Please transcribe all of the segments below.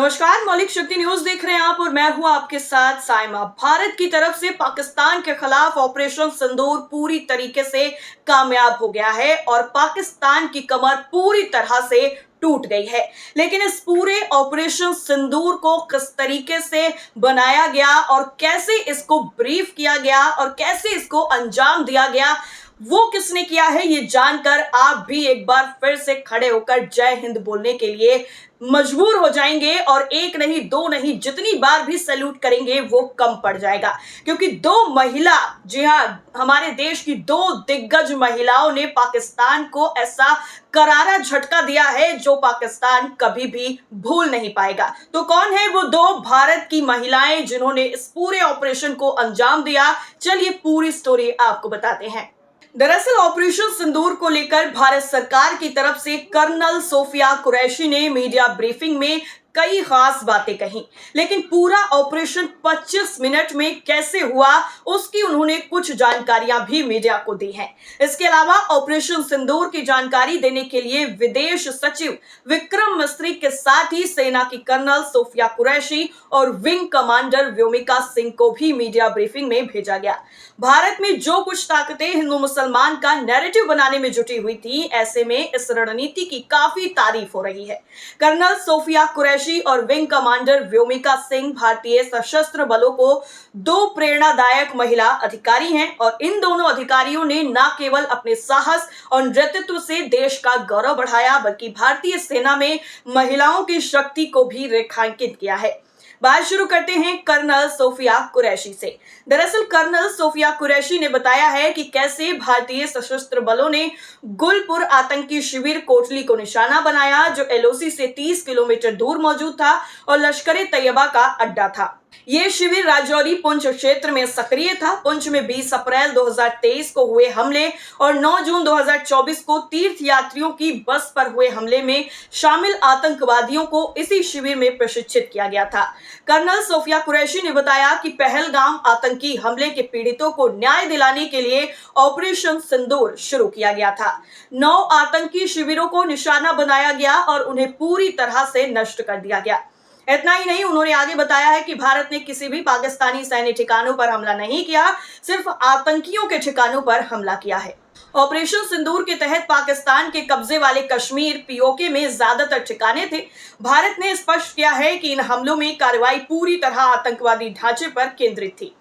नमस्कार, मौलिक शक्ति न्यूज देख रहे हैं आप और मैं हूं आपके साथ साइमा। भारत की तरफ से पाकिस्तान के खिलाफ ऑपरेशन सिंदूर पूरी तरीके से कामयाब हो गया है और पाकिस्तान की कमर पूरी तरह से टूट गई है। लेकिन इस पूरे ऑपरेशन सिंदूर को किस तरीके से बनाया गया और कैसे इसको ब्रीफ किया गया और कैसे इसको अंजाम दिया गया, वो किसने किया है, ये जानकर आप भी एक बार फिर से खड़े होकर जय हिंद बोलने के लिए मजबूर हो जाएंगे और एक नहीं दो नहीं जितनी बार भी सैल्यूट करेंगे वो कम पड़ जाएगा। क्योंकि दो महिला, जी हाँ, हमारे देश की दो दिग्गज महिलाओं ने पाकिस्तान को ऐसा करारा झटका दिया है जो पाकिस्तान कभी भी भूल नहीं पाएगा। तो कौन है वो दो भारत की महिलाएं जिन्होंने इस पूरे ऑपरेशन को अंजाम दिया? चलिए पूरी स्टोरी आपको बताते हैं। दरअसल ऑपरेशन सिंदूर को लेकर भारत सरकार की तरफ से कर्नल सोफिया कुरैशी ने मीडिया ब्रीफिंग में कई खास बातें कही, लेकिन पूरा ऑपरेशन 25 मिनट में कैसे हुआ उसकी उन्होंने कुछ जानकारियां भी मीडिया को दी हैं। इसके अलावा ऑपरेशन सिंदूर की जानकारी देने के लिए विदेश सचिव विक्रम मिस्री के साथ ही सेना की कर्नल सोफिया कुरैशी और विंग कमांडर व्योमिका सिंह को भी मीडिया ब्रीफिंग में भेजा गया। भारत में जो कुछ ताकतें हिंदू मुसलमान का नैरेटिव बनाने में जुटी हुई थी, ऐसे में इस रणनीति की काफी तारीफ हो रही है। कर्नल सोफिया कुरैशी और विंग कमांडर व्योमिका सिंह भारतीय सशस्त्र बलों को दो प्रेरणादायक महिला अधिकारी हैं और इन दोनों अधिकारियों ने न केवल अपने साहस और नेतृत्व से देश का गौरव बढ़ाया, बल्कि भारतीय सेना में महिलाओं की शक्ति को भी रेखांकित किया है। बात शुरू करते हैं कर्नल सोफिया कुरैशी से। दरअसल कर्नल सोफिया कुरैशी ने बताया है कि कैसे भारतीय सशस्त्र बलों ने गुलपुर आतंकी शिविर कोटली को निशाना बनाया, जो एलओसी से 30 किलोमीटर दूर मौजूद था और लश्कर तैयबा का अड्डा था। ये शिविर राजौरी पुंछ क्षेत्र में सक्रिय था। पुंछ में 20 अप्रैल 2023 को हुए हमले और 9 जून 2024 को तीर्थ यात्रियों की बस पर हुए हमले में शामिल आतंकवादियों को इसी शिविर में प्रशिक्षित किया गया था। कर्नल सोफिया कुरैशी ने बताया कि पहलगाम आतंकी हमले के पीड़ितों को न्याय दिलाने के लिए ऑपरेशन सिंदूर शुरू किया गया था। 9 आतंकी शिविरों को निशाना बनाया गया और उन्हें पूरी तरह से नष्ट कर दिया गया। इतना ही नहीं, उन्होंने आगे बताया है कि भारत ने किसी भी पाकिस्तानी सैन्य ठिकानों पर हमला नहीं किया, सिर्फ आतंकियों के ठिकानों पर हमला किया है। ऑपरेशन सिंदूर के तहत पाकिस्तान के कब्जे वाले कश्मीर पीओके में ज्यादातर ठिकाने थे। भारत ने स्पष्ट किया है कि इन हमलों में कार्रवाई पूरी तरह आतंकवादी ढांचे पर केंद्रित थी।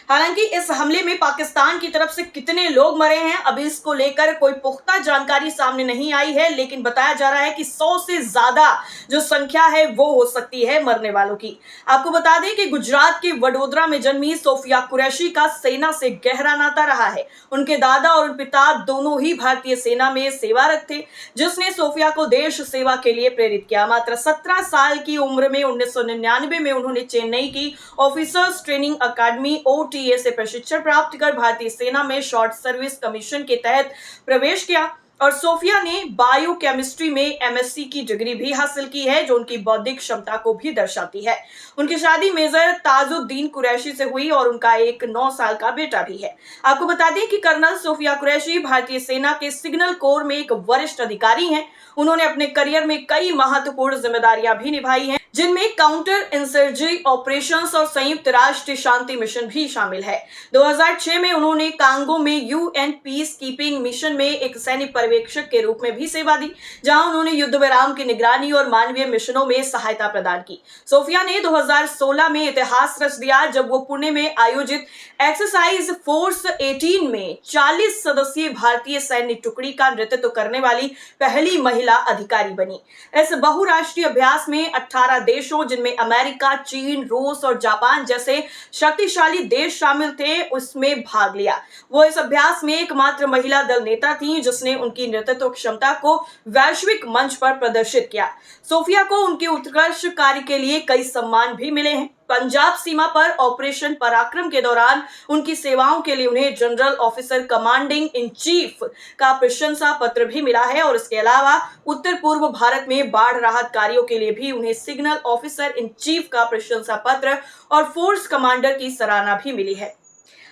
हालांकि इस हमले में पाकिस्तान की तरफ से कितने लोग मरे हैं, अभी इसको लेकर कोई पुख्ता जानकारी सामने नहीं आई है, लेकिन बताया जा रहा है कि 100 से ज्यादा जो संख्या है वो हो सकती है मरने वालों की। आपको बता दें कि गुजरात के वडोदरा में जन्मी सोफिया कुरैशी का सेना से गहरा नाता रहा है। उनके दादा और पिता दोनों ही भारतीय सेना में सेवारत थे, जिसने सोफिया को देश सेवा के लिए प्रेरित किया। मात्र 17 साल की उम्र में 1999 में उन्होंने चेन्नई की ऑफिसर्स ट्रेनिंग अकादमी OTA से प्रशिक्षण प्राप्त कर भारतीय सेना में शॉर्ट सर्विस कमीशन के तहत प्रवेश किया और सोफिया ने बायोकेमिस्ट्री में MSc की डिग्री भी हासिल की है, जो उनकी बौद्धिक क्षमता को भी दर्शाती है। उनकी शादी मेजर ताजुद्दीन कुरैशी से हुई और उनका एक 9 साल का बेटा भी है। आपको बता दें कि कर्नल सोफिया कुरैशी भारतीय सेना के सिग्नल कोर में एक वरिष्ठ अधिकारी हैं। उन्होंने अपने करियर में कई महत्वपूर्ण जिम्मेदारियां भी निभाई हैं, जिनमें काउंटर इंसर्जी ऑपरेशंस और संयुक्त राष्ट्र शांति मिशन भी शामिल है। 2006 में उन्होंने कांगो में UN पीस कीपिंग मिशन में एक सैन्य पर्यवेक्षक के रूप में भी सेवा दी, जहां उन्होंने युद्ध विराम की निगरानी और मानवीय मिशनों में सहायता प्रदान की। सोफिया ने 2016 में इतिहास रच दिया जब वो पुणे में आयोजित एक्सरसाइज फोर्स 18 में 40 सदस्यीय भारतीय सैन्य टुकड़ी का नेतृत्व करने वाली पहली महिला अधिकारी बनी। इस बहुराष्ट्रीय अभ्यास में 18 देशों, जिनमें अमेरिका, चीन, रूस और जापान जैसे शक्तिशाली देश शामिल थे, उसमें भाग लिया। वो इस अभ्यास में एकमात्र महिला दल नेता थी जिसने उनकी नेतृत्व क्षमता को वैश्विक मंच पर प्रदर्शित किया। सोफिया को उनके उत्कृष्ट कार्य के लिए कई सम्मान भी मिले हैं। पंजाब सीमा पर ऑपरेशन पराक्रम के दौरान उनकी सेवाओं के लिए उन्हें general officer commanding in chief का प्रशंसा पत्र भी मिला है और इसके अलावा उत्तर पूर्व भारत में बाढ़ राहत कार्यों के लिए भी उन्हें सिग्नल ऑफिसर इन चीफ का प्रशंसा पत्र और फोर्स कमांडर की सराहना भी मिली है।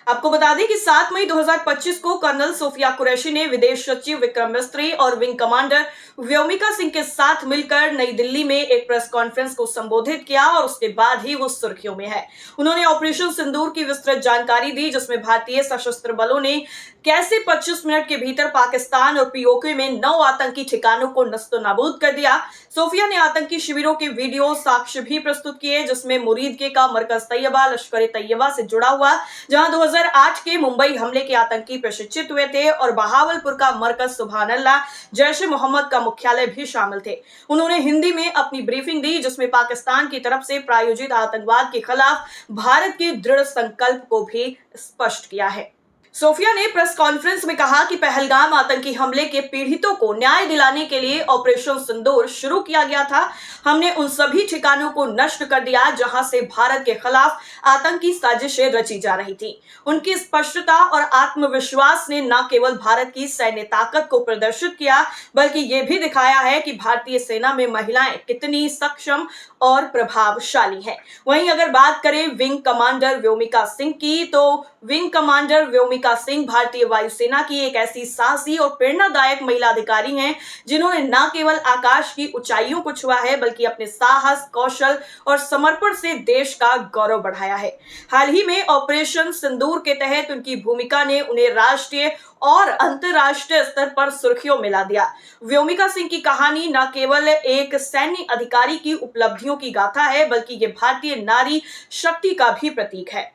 आपको बता दें कि 7 मई 2025 को कर्नल सोफिया कुरैशी ने विदेश सचिव विक्रम मिस्त्री और विंग कमांडर व्योमिका सिंह के साथ मिलकर नई दिल्ली में एक प्रेस कॉन्फ्रेंस को संबोधित किया और उसके बाद ही वो सुर्खियों में है। उन्होंने ऑपरेशन सिंदूर की विस्तृत जानकारी दी, जिसमें भारतीय सशस्त्र बलों ने कैसे 25 मिनट के भीतर पाकिस्तान और पीओके में 9 आतंकी ठिकानों को नस्तोनाबूद कर दिया। सोफिया ने आतंकी शिविरों के वीडियो साक्ष्य भी प्रस्तुत किए, जिसमें मुरीदके का मरकज तैयबा लश्कर तैयबा से जुड़ा हुआ, जहां 2008 के मुंबई हमले के आतंकी प्रशिक्षित हुए थे, और बहावलपुर का मरकज सुभान अल्लाह जैश ए मोहम्मद का मुख्यालय भी शामिल थे। उन्होंने हिंदी में अपनी ब्रीफिंग दी, जिसमें पाकिस्तान की तरफ से प्रायोजित आतंकवाद के खिलाफ भारत के दृढ़ संकल्प को भी स्पष्ट किया है। सोफिया ने प्रेस कॉन्फ्रेंस में कहा कि पहलगाम आतंकी हमले के पीड़ितों को न्याय दिलाने के लिए ऑपरेशन सिंदूर शुरू किया गया था। हमने उन सभी ठिकानों को नष्ट कर दिया जहां से भारत के खिलाफ आतंकी साजिशें रची जा रही थी। उनकी स्पष्टता और आत्मविश्वास ने न केवल भारत की सैन्य ताकत को प्रदर्शित किया, बल्कि ये भी दिखाया है कि भारतीय सेना में महिलाएं कितनी सक्षम और प्रभावशाली हैं। वहीं अगर बात करें विंग कमांडर व्योमिका सिंह की, तो विंग कमांडर व्योमिका सिंह भारतीय वायुसेना की एक ऐसी साहसी और प्रेरणादायक महिला अधिकारी हैं, जिन्होंने न केवल आकाश की ऊंचाइयों को छुआ है, बल्कि अपने साहस, कौशल और समर्पण से देश का गौरव बढ़ाया है। हाल ही में ऑपरेशन सिंदूर के तहत उनकी भूमिका ने उन्हें राष्ट्रीय और अंतर्राष्ट्रीय स्तर पर सुर्खियों में ला दिया। व्योमिका सिंह की कहानी न केवल एक सैन्य अधिकारी की उपलब्धियों की गाथा है, बल्कि ये भारतीय नारी शक्ति का भी प्रतीक है।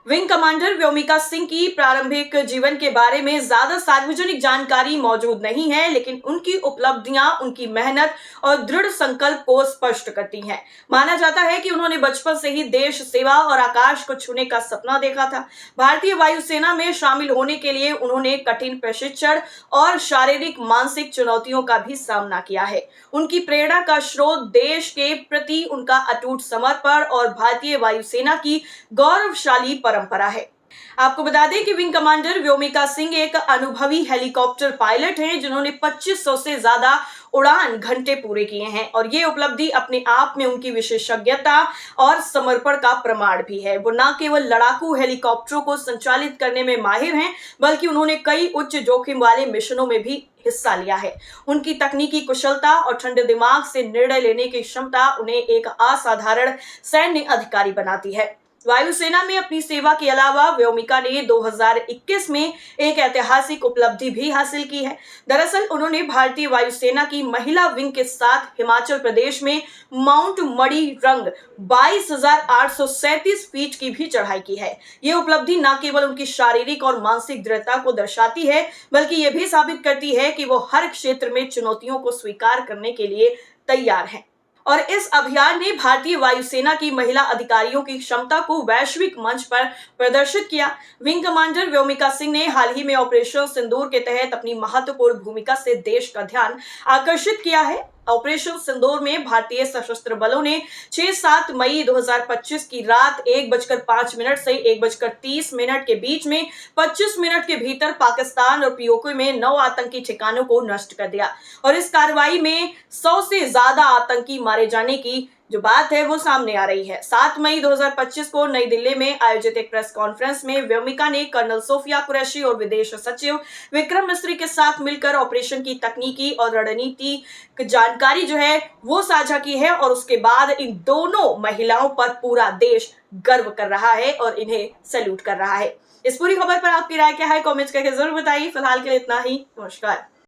विंग कमांडर व्योमिका सिंह की प्रारंभिक जीवन के बारे में ज्यादा सार्वजनिक जानकारी मौजूद नहीं है, लेकिन उनकी उपलब्धियां उनकी मेहनत और दृढ़ संकल्प को स्पष्ट करती हैं। माना जाता है कि उन्होंने बचपन से ही देश सेवा और आकाश को छूने का सपना देखा था। भारतीय वायुसेना में शामिल होने के लिए उन्होंने कठिन प्रशिक्षण और शारीरिक मानसिक चुनौतियों का भी सामना किया है। उनकी प्रेरणा का स्रोत देश के प्रति उनका अटूट समर्पण और भारतीय वायुसेना की गौरवशाली परंपरा है। आपको बता दें कि विंग कमांडर व्योमिका सिंह एक अनुभवी हेलीकॉप्टर पायलट हैं, जिन्होंने 2500 से ज्यादा उड़ान घंटे पूरे किए हैं, और ये उपलब्धि अपने आप में उनकी विशेषज्ञता और समर्पण का प्रमाण भी है। वो न केवल लड़ाकू हेलीकॉप्टरों को संचालित करने में माहिर हैं, बल्कि उन्होंने कई उच्च जोखिम वाले मिशनों में भी हिस्सा लिया है। उनकी तकनीकी कुशलता और ठंडे दिमाग से निर्णय लेने की क्षमता उन्हें एक असाधारण सैन्य अधिकारी बनाती है। वायुसेना में अपनी सेवा के अलावा व्योमिका ने 2021 में एक ऐतिहासिक उपलब्धि भी हासिल की है। दरअसल उन्होंने भारतीय वायुसेना की महिला विंग के साथ हिमाचल प्रदेश में माउंट मणिरंग 22,837 फीट की भी चढ़ाई की है। ये उपलब्धि न केवल उनकी शारीरिक और मानसिक दृढ़ता को दर्शाती है, बल्कि ये भी साबित करती है कि वो हर क्षेत्र में चुनौतियों को स्वीकार करने के लिए तैयार हैं। और इस अभियान ने भारतीय वायुसेना की महिला अधिकारियों की क्षमता को वैश्विक मंच पर प्रदर्शित किया। विंग कमांडर व्योमिका सिंह ने हाल ही में ऑपरेशन सिंदूर के तहत अपनी महत्वपूर्ण भूमिका से देश का ध्यान आकर्षित किया है। ऑपरेशन सिंदूर में भारतीय सशस्त्र बलों ने 6-7 मई 2025 की रात 1:05 से 1:30 के बीच में 25 मिनट के भीतर पाकिस्तान और पीओके में 9 आतंकी ठिकानों को नष्ट कर दिया, और इस कार्रवाई में 100 से ज्यादा आतंकी मारे जाने की जो बात है वो सामने आ रही है। 7 मई 2025 को नई दिल्ली में आयोजित एक प्रेस कॉन्फ्रेंस में व्योमिका ने कर्नल सोफिया कुरैशी और विदेश सचिव विक्रम मिस्त्री के साथ मिलकर ऑपरेशन की तकनीकी और रणनीतिक जानकारी जो है वो साझा की है, और उसके बाद इन दोनों महिलाओं पर पूरा देश गर्व कर रहा है और इन्हें सैल्यूट कर रहा है। इस पूरी खबर पर आपकी राय क्या है, कमेंट्स करके जरूर बताइए। फिलहाल के लिए इतना ही। नमस्कार।